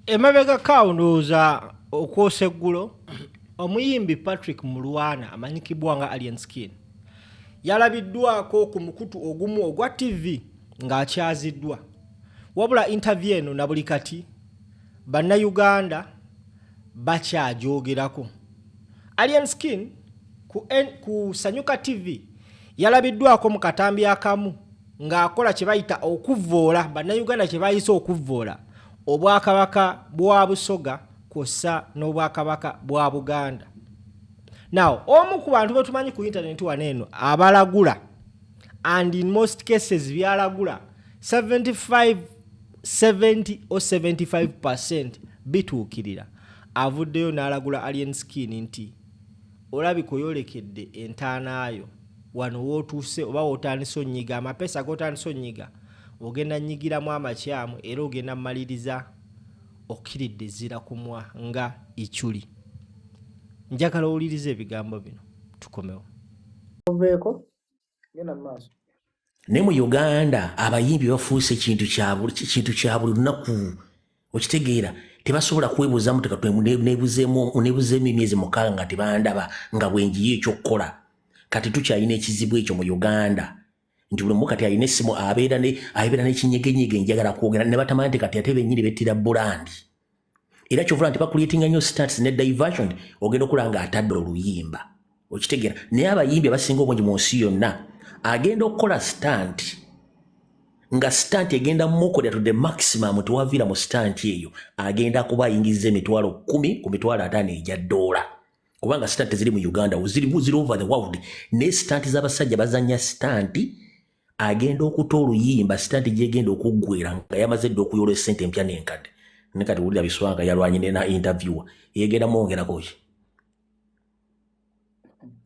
Emabega kaundoza okwosegulo omuyimbi Patrick Mulwana amanyikibwa nga Alien Skin yalabiddwako ku mukutu ogumu ogwa TV ng'akyaziddwa. Wabula interview eno na buli kati bannayuganda bakyagyogerako. Alien Skin ku Sanyuka TV yalabiddwako mu katambi akamu ng'akola kye bayita okuvvoola, bannayuganda kye bayise okuvvoola obwakabaka bwa Busoga kw'ossa n'obwakabaka bwa Buganda. Now, omu ku bantu betumanyi ku internet waneeno abalagula, and in most cases byalagula 70 or 75% bituukirira, avuddeyo n'alagula Alien Skin nti olabika oyolekedde entaanaayo wano wootuuse oba wootandisa onnyiga amapeesa g'otandisa onnyiga ogenda nnyigiramu amakyamu era ogenda mmaliriza okkiridde zira kumwa nga ichuli. Njagala owuliriza ebigambo bino tukomewo. Ne mu Uganda abayimbi bafuuse ekintu kya buli lunaku okitegeera, tebasobola kwebuuzaamu nebuzeemu emyezi mukaaga nga tebandaba nga bwenjiyo ekyokukola. Kati tukyalina ekizibu ekyo mu Uganda nti buli omu kati alina essimu abeera n'ekinyegenyege njagala kwogera ne batamanyi nti kati ate bennyini bettira bulandi. Era kyovula nti bakuleetinga nnyo stats ne diversion ogenda okulaba ng'atadde oluyimba okitegeera. Naye abayimbi abasinga obungi mu nsi yonna agenda okukola stunt nga stunt egenda mukolera to the maximum tewaviira mu stunt eyo agenda kuba ayingizza emitwalo 10 ku mitwalo 5 egya $. Kubanga stunt ziri mu Uganda ziri over the world. Ne stunt z'abasajja bazanya stunt agenda okuta oluyimba stunt gyegenda okuggwera nga yamaze dde okuyola essente empya n'enkadde. Ne kati wulira biswanga yalwanye na interviewer yegenda mwongerako ki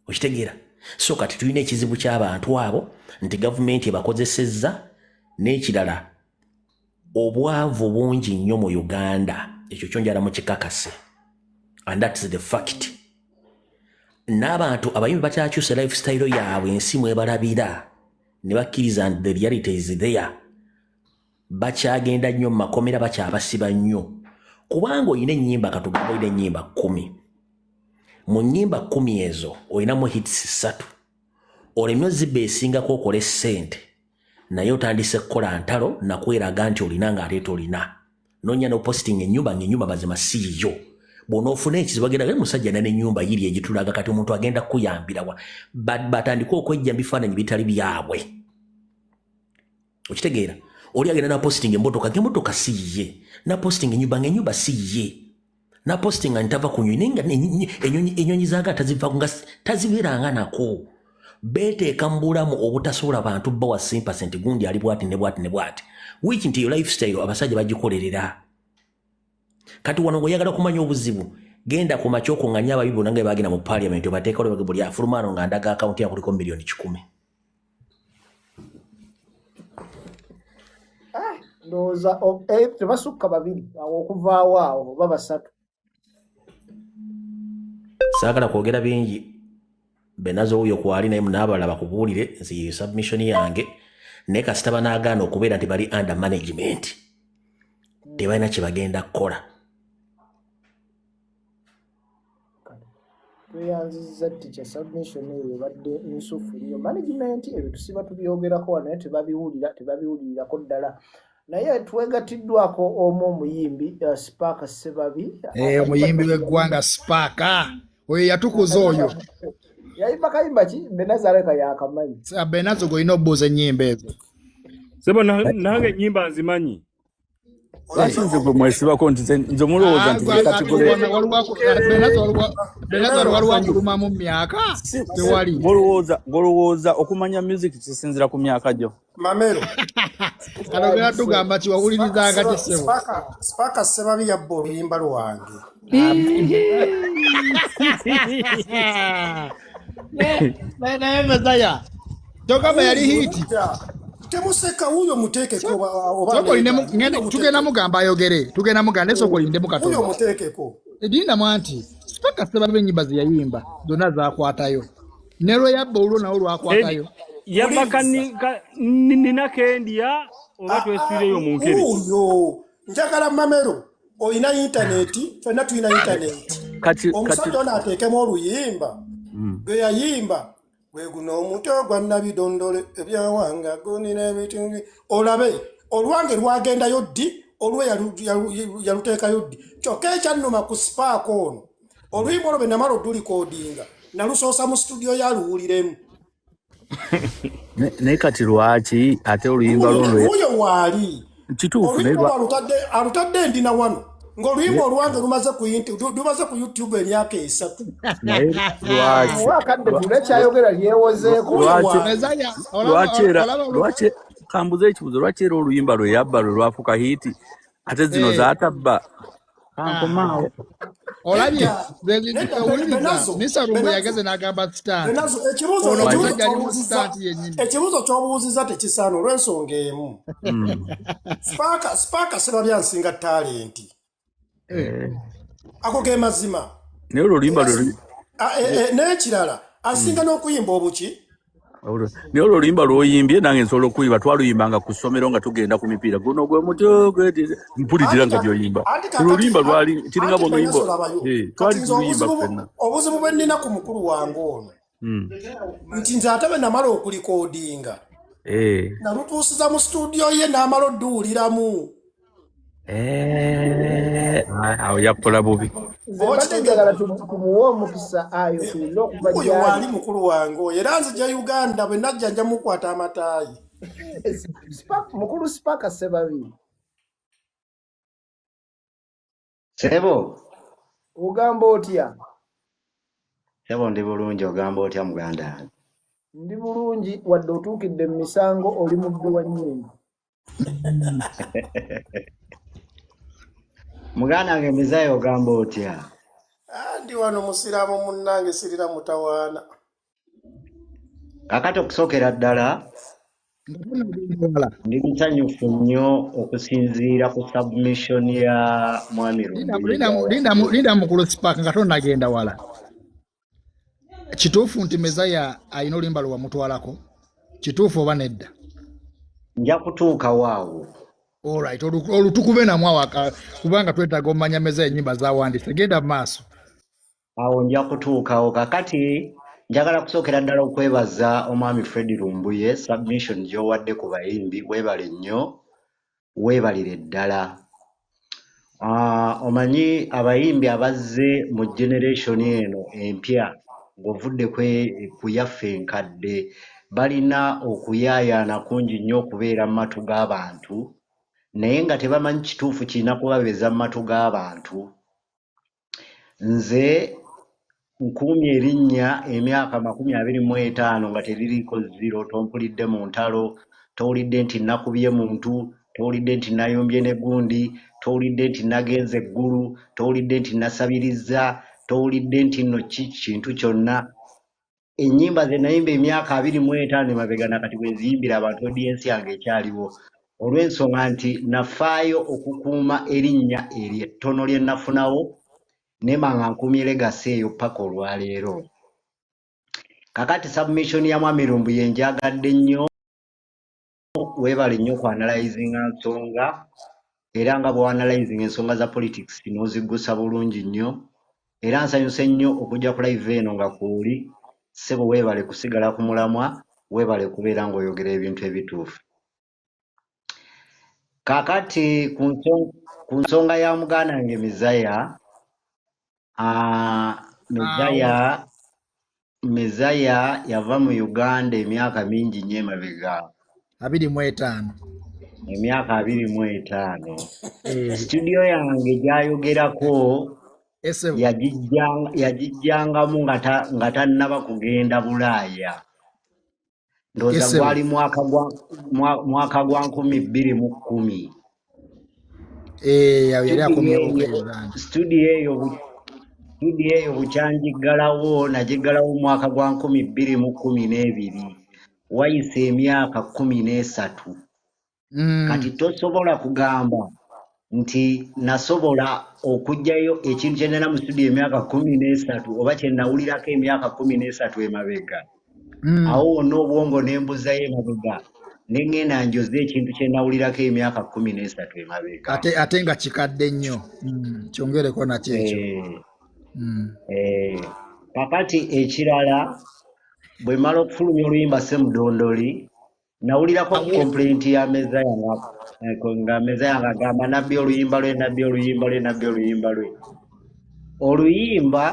okitegeera. So kati tulina ekizibu ky'abantu abo nti gavumenti ebakozesezza, n'ekirala obwavu bungi nnyo mu Uganda. Ekyo kyonjala mu kikakase, and that is the fact. N'abantu abayimbi bakyakyusa lifestyle yaabwe ensi mwebalabira ne bakkiriza the reality is there. Bakyagenda nnyo mu makomera, bakyabasiba nnyo kubanga olina ennyimba katugamba olina ennyimba 10. Mu nnyimba 10 ezo olinamu hits 3. Olemye ozibba esingako okole ssente naye otandise kukola ntalo nakweraga nti olina ng'ate tolina. Nonya n'oposting ennyumba mazima siiyo. Bw'onoofuna ekizibu bagenda musajja n'ennyumba yiri egitulaga kati omuntu agenda kuyambira batandika okwejja mu bifaananyi bitali byabwe okitegeera. Oli agenda na posting emmotoka siiye, na posting ennyumba siiye, na posting ntava ku nyonyi nga ennyonyi zaaga tazibeeranga nako. Beeteeka mu bulamu obutasobola bantu bawa sympathy gundi ali bwati ne bwati wiki nti yo lifestyle abasajja bagikolerera. Kati wano oyagala kumanya obuzibu, genda ku makyo okunganya abayibu nange bagenda mu parliament obateeka olwo buli afulumano nga ndaga account ya kuliko milioni 10. Ndoza tebasukka babiri okuvaawo awo baba 3. Saagala kwogera bingi benazo oyo kwali naye munabala bakubuulire nzi submission yange ne kasita banaagaana okubeera nti bali under management tebalina kye bagenda kukola. Tweyanziza teacher submission eyo badde nsufu nnyo. Management ebyo tusiba tubyogerako wano naye tebabiwulirako ddala. Naye twegatiddwako omuyimbi Spark Sebabi. Omuyimbi w'eggwanga Spark oyo yatukuza oyo. Yayimba kayimba ki? Benazareka yakamanyi. Benazo golina obbuuza ennyimba ezo. Sebo nange ennyimba nzimanyi. Lwaki nze gwe mwesibako nti nze mulowooza nti kategole. Benazo waliwo akuluma mu myaka tewali. Golowooza okumanya music kisinzira ku myaka gyo. Mamero. Kalogera tugamba ki wawulirizanga ti Sebo. Spark Sebabi yabba oluyimba lwange. Naye Mezaya togamba yali hiti. Temuseka huyo muteekeko oba tugenda mugamba ayogere, tugenda mugamba nesokolindemu katono. Huyo muteekeko. Edinda mwanti Spark Sebabi ennyimba ze yayimba zonna zaakwatayo. Ne lwe yabba olwo nawo lwakwatayo. Yabaka nina kendia oba twesiireyo mu nkere. Huyo njagala Mamero oyina intaneti fenna tulina intaneti kati omusajja ono ateekemu oluyimba gwe yayimba gwe guno omuto gwa nabidondole ebyawanga gunina ebitundu olabe olwange lwagendayo ddi olwe yaluteekayo ddi kyokka ekyannuma ku sipaako ono oluyimba olwo be namala oddulikoodinga nalusoosa mu studio yaluwuliremu naye kati lwaki ate oluyimba uyo waali kituufu oluyimba alutadde ndina wano ng'oluyimba olwange lumaze ku YouTube emyaka 3 naye lwaki wakadde tunekyayogera lyewozeeko lwaki kambuza ekibuzo lwaki era oluyimba lwe yabba lwe lwafuka hiiti ate zino zaatabba kankomaawo olabye Mr. Rumbo yageze n'agamba stand ekibuzo ky'obuuziza tekisaana olw'ensonga emu Sparker Ssebabya nsinga talenti ako ge mazima naye oluyimba n'ekirala asinga n'okuyimba obuki naye olwo oluyimba lw'oyimbye nange nsobola okuyiba twaluyimbanga ku ssomero nga tugenda ku mipiira guno gwe mutyo mpulirira nga gyoyimba oluyimba lwali kiringa bw'onoyimba twali tuluyimba ffenna obuzibu bwe nnina ku mukulu wange ono nti nze ate bwe namala okulikoodinga nalutuusiza mu studio ye n'amala odduwuliramu awo yakola bubi bategagala tumuwe omukisa ayo tulina okuva oyo waali mukulu wange oyo era nzija Uganda bwe najja nja mukwata amataayi mukulu Sparker Ssebabya Sebo ogamba otya Sebo ndi bulungi ogamba otya muganda ndi bulungi wadde otuukidde mu misango oli muddu wa nnyimba muganda wange Mizayo ogamba otya ndi wano musiraamu munnange sirira mutawaana kakati okusookera ddala ndi musanyufu nnyo okusinziira ku submission ya mwami linda mukulu Sparker nga tonnagenda wala kituufu nti Mezaya alina oluyimba lwe wamutwalako kituufu oba nedda nja kutuuka waawo alright olutukube namwe awaka kubanga twetaaga omanya Mezaya ennyimba zawandise genda mu maaso awo nja kutuukawo kakati njagala kusookera ddala okwebaza omwami Fred Lumbuye submission gy'owadde ku bayimbi weebale nnyo weebalire ddala omanyi abayimbi abazze mu generation eno empya ng'ovudde ku yaffe enkadde balina okuyaayaana kungi nnyo okubeera mu matu g'abantu naye nga tebamanyi kituufu kirina kubabeza mu matu g'abantu nze nkuumye erinnya emyaka 25 nga teririiko zero tompulidde mu ntalo towulidde nti nakubye muntu towulidde nti nayombye ne gundi towulidde nti nagenze eggulu towulidde nti nasabiriza towulidde nti nno kintu kyonna ennyimba ze nayimba emyaka 25 emabega nakati bwe ziyimbira abantu audience yange ekyaliwo olw'ensonga nti nafaayo okukuuma erinnya eryo ettono lye nafunawo nemanga nkuumye legacy eyo paka olwaleero kakati submission ya mwami Lumbuye njagadde nnyo weebale nnyo ku analyzing nsonga era nga bw'analyzing ensonga za politics n'oziggusa bulungi nnyo era nsanyuse nnyo okujja ku live eno nga kuuli Ssebo weebale kusigala ku mulamwa weebale kubeera ng'oyogera ebintu ebituufu kakati ku nsonga ya muganda wange Mezaya yava mu Uganda emyaka mingi nnyo emabega 25 emyaka 25 studio yange gyayogerako yagijjangamu nga tannaba kugenda Bulaaya ndowooza gwali mwaka gwa 2010 yali akomyewo studio eyo bukyanjiggalawo nagiggalawo mwaka gwa 2012 wayise emyaka 13 kati tosobola kugamba nti nasobola okujjayo ekintu kye nnina mu studio emyaka 13 oba kye nawulirako emyaka 13 emabega awo wonna obwongo ne mbuzayo emabega nengenda njoze ekintu kye nawulirako emyaka 13 emabega. ate nga kikadde nnyo. Kyongereko nakyo ekyo. Kakati ekirala bwe mala okufulumya oluyimba Ssemudondoli nawulirako complaint ya Mezaya nga Mezaya ng'agamba nabbi oluyimba lwe. Oluyimba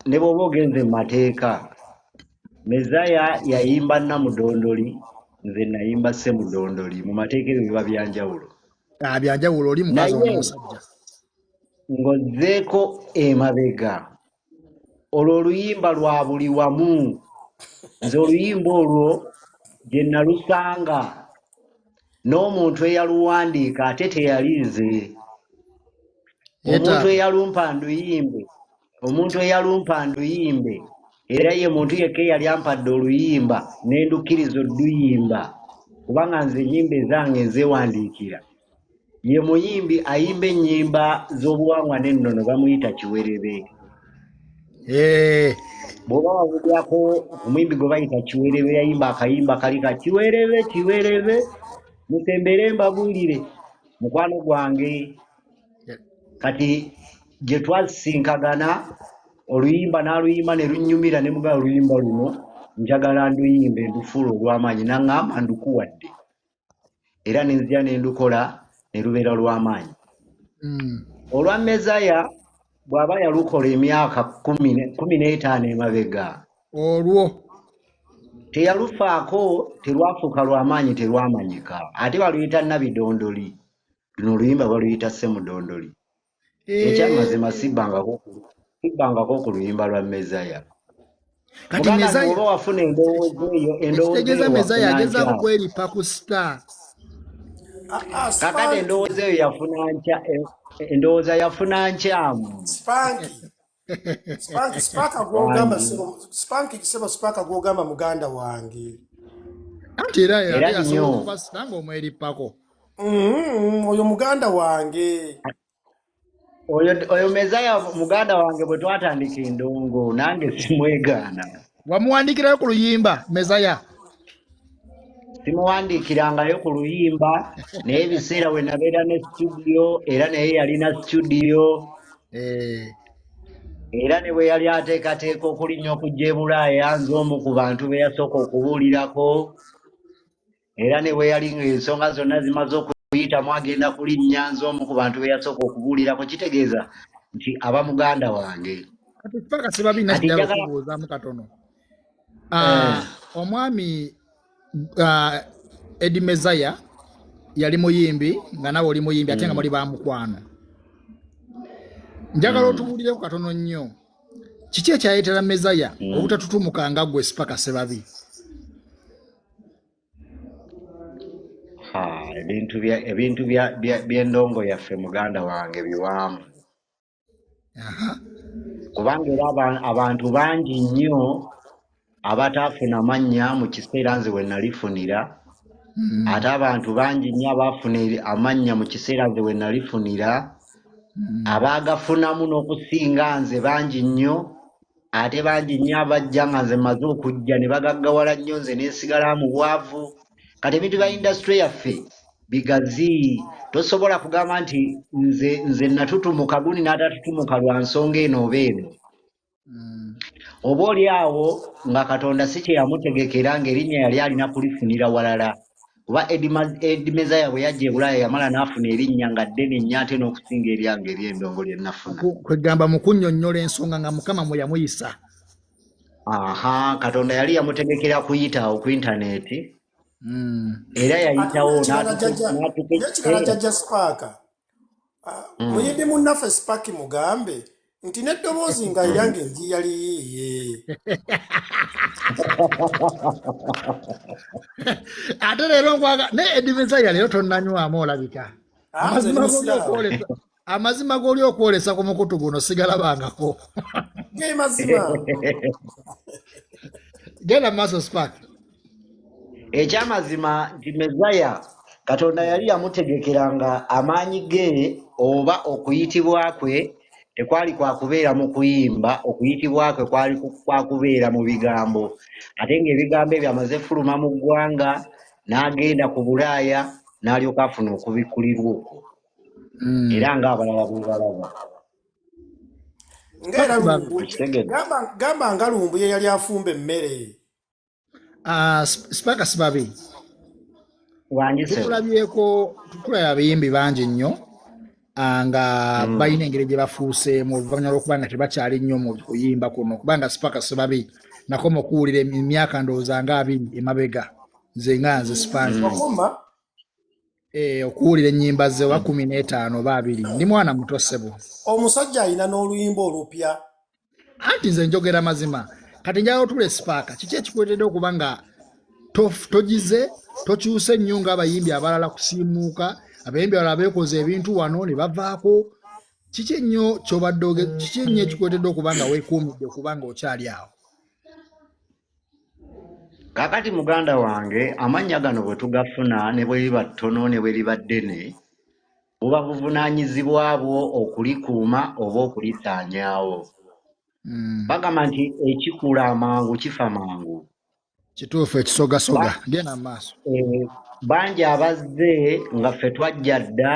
ne bw'oba ogenze mu mateeka Mezaya yayimba Namudondoli, nze nayimba Ssemudondoli. Mu mateeka ebyo biba byanjawulo. Byanjawulo, oli mukazi omusajja. Ng'ozzeeko emabega olwo oluyimba lwa buli wamu. Nze oluyimba olwo gye nalusanga n'omuntu eyaluwandiika ate teyalize. Omuntu eyalumpa nduyimbe era ye muntu yekka eyali ampadde oluyimba n'endukkiriza oluyimba kubanga nze ennyimba ezange ezeewandiikira. Ye muyimbi ayimba ennyimba z'obuwangwa n'ennono bamuyita Kiwerebe. Bw'oba wabulyako omuyimbi gwe bayita Kiwerebe yayimba akayimba kali ka Kiwerebe musembere mbabuulire mukwano gwange. Kati gye twasinkagana oluyimba n'aluyimba ne lunnyumira ne mugala oluyimba luno njagala nduyimbe ndufuula olw'amaanyi n'aŋŋamba ndukuwadde era ne nzija ne ndukola ne lubeera olw'amaanyi. Olwa Mezaya bw'aba yalukola emyaka 15 emabega olwo teyalufaako, terwafuuka lw'amaanyi, terwamanyika. Ate baluyita Nabidondoli, luno oluyimba baluyita Ssemudondoli. Ekyamazima sibbangako ku luyimba lwa Mezaya. Kati Mezaya oba wafuna endowooza Mezaya agezaako kweripa ku Star. Kakati endowooza eyo endowooza yafuna nkyamu. Spanky gwogamba muganda wange. Anti era yasobola okuba Star ng'omweripako. Oyo muganda wange. Oyo Mezaya muganda wange bwe twatandika endongo nange simwegaana. Wamuwandiikirayo ku luyimba Mezaya? Simuwandiikirangayo ku luyimba naye ebiseera we nabeera ne studio era naye yalina studio era ne bwe yali ateekateeka okulinnya okujja e Bulaaya nze omu ku bantu be yasooka okubuulirako era ne bwe yali ng'ensonga zonna zimaze okuyitamu agenda kulinnya nze omu ku bantu be yasooka okubuulirako. Kitegeeza nti aba muganda wange. Kati paka sebabina kidala okubuuzaamu katono. Omwami Eddie Mezaya yali muyimbi nga nawe oli muyimbi ate nga muli ba mukwano. Njagala otubuulireko katono nnyo. Kiki ekyayetera Mezaya obutatutumuka nga ggwe Sipaka Ssebabi? Ebintu by'endongo yaffe muganda wange biwanvu. Kubanga era abantu bangi nnyo abataafuna mannya mu kiseera nze we nalifunira. Ate abantu bangi nnyo abaafuna amannya mu kiseera nze we nalifunira. Abaagafunamu n'okusinga nze bangi nnyo. Ate bangi nnyo abajja nga nze maze okujja ne bagaggawala nnyo nze n'ensigala mu bwavu. Kati ebintu bya industry yaffe bigazi. Tosobola kugamba nti nze natutumuka gundi n'atatutumuka lwa nsonga eno oba eno. Oba oli awo nga Katonda si kye yamutegekera ng'erinnya yali alina kulifunira walala. Kuba Eddie Mezaya bwe yajja e Bulaaya yamala n'afuna erinnya nga ddene nnyo ate n'okusinga eryange ery'endongo lye nafuna. Kwegamba mu kunnyonnyola ensonga nga Mukama mwe yamuyisa. Katonda yali yamutegekera kuyita awo ku intaneti. Era yayitawo n'ekirala jjajja Spark. Muyimbi munnaffe Spark mugambe nti n'eddoboozi nga lyange nji yali yiiye. Ate leero nkwaga ne Eddie Mezaya leero tonnanywamu olabika. Amazima g'oli okwolesa ku mukutu guno sigalabangako. Ge mazima. Genda maaso Spark. Ekyamazima nti Mezaya Katonda yali yamutegekeranga amaanyi ge oba okuyitibwa kwe tekwali kwa kubeera mu kuyimba. Okuyitibwa kwe kwali kwa kubeera mu bigambo. Ate ng'ebigambo ebyo amaze fuluma mu ggwanga n'agenda ku Bulaaya n'alyoka afuna okubikkulirwa okwo era ng'abalala bwe balaba. Ng'era Lumbu Okitegedde? gamba nga Lumbu ye yali afumba emmere. Sipaka Sibabi Wanjise. tutulabyeko abayimbi bangi nnyo nga balina engeri gye bafuuseemu oluvannyuma lw'okuba nga tebakyali nnyo mu kuyimba kuno kubanga Sipaka Sibabi nakoma okuwulira emyaka ndowooza nga 2 emabega nze Sipanzi okuwulira ennyimba ze wa 15 oba 2 ndi mwana muto ssebo. Omusajja alina n'oluyimba olupya. Anti nze njogera mazima kati njala otule Sipaka kiki ekikuletedde okuba nga togize tokyuse nnyo ng'abayimbi abalala kusiimuuka abayimbi abalala beekoze ebintu wano ne bavaako kiki nnyo kyobadde kiki nnyo ekikuletedde okuba nga weekuumidde okuba nga okyali awo? Kakati muganda wange amannya gano bwe tugafuna ne bwe liba ttono ne bwe liba ddene buba buvunaanyizibwa bwo okulikuuma oba okulisaanyaawo. Bagamba nti ekikula amangu kifa mangu. Kituufu ekisogasoga genda mu maaso. Bangi abazze nga ffe twajja dda